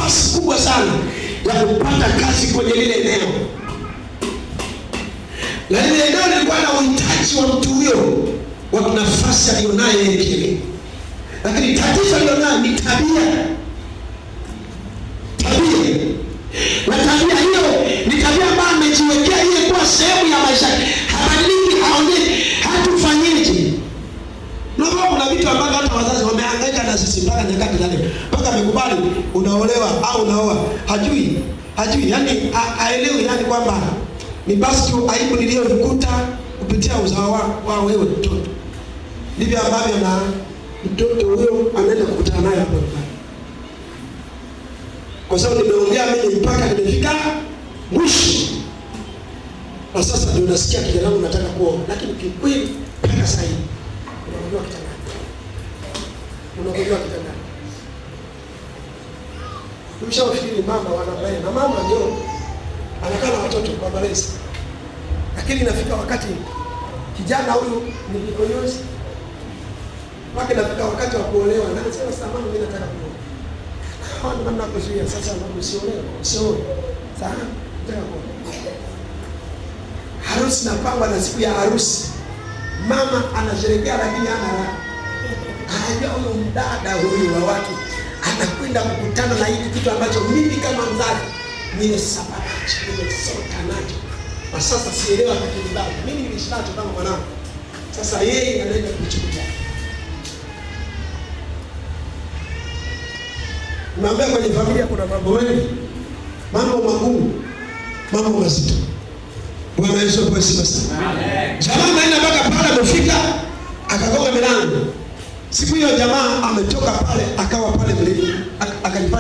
nafasi kubwa sana ya kupata kazi kwenye lile eneo, na lile eneo lilikuwa na uhitaji wa mtu huyo wa nafasi alionayo yeye kile, lakini tatizo alionayo ni tabia. Na tabia hiyo ni tabia ambayo amejiwekea yeye kuwa sehemu ya maisha. Habadiliki, haongei, hatufanyeje. Naomba kuna vitu ambavyo hata wazazi wamehangaika na sisi mpaka nyakati za leo. Mpaka amekubali unaolewa au unaoa. Hajui, yani haelewi yani kwamba ni basi tu aibu niliyovikuta kupitia uzao wa wewe mtoto. Ndivyo ambavyo na mtoto huyo anaenda kukutana naye hapo. Kwa sababu nimeongea mimi mpaka nimefika mwisho. Na sasa ndio nasikia kijana wangu nataka kuoa, lakini kikweli mpaka sasa hivi unajua kitandani. Nimeshawafikiri mama wanabaye na mama ndio anakaa na watoto kwa malezi. Lakini inafika wakati kijana huyu ni kikonyozi. Mpaka inafika wakati wa kuolewa na anasema sasa mama mimi nataka kuoa. Hawana namna kuzuia sasa mama usiolewe. Sawa? Nataka kuoa. Harusi napangwa na siku ya harusi. Mama anasherehekea lakini hana raha. Anajua huyo mdada huyu wa watu anakwenda kukutana na hili kitu ambacho mimi kama mzazi nimesababisha, nimesota nacho. Kwa sasa sielewa kitu bado. Mimi niliishi nacho kama mwanangu. Sasa yeye anaenda kuchukua. Niambia kwenye familia kuna mambo mengi. Mambo magumu. Mambo mazito. Bwana Yesu asifiwe sana. Amen. Jamaa anaenda mpaka pale amefika, akagonga milango. Siku hiyo jamaa ametoka pale akawa pale mlima, akajifanya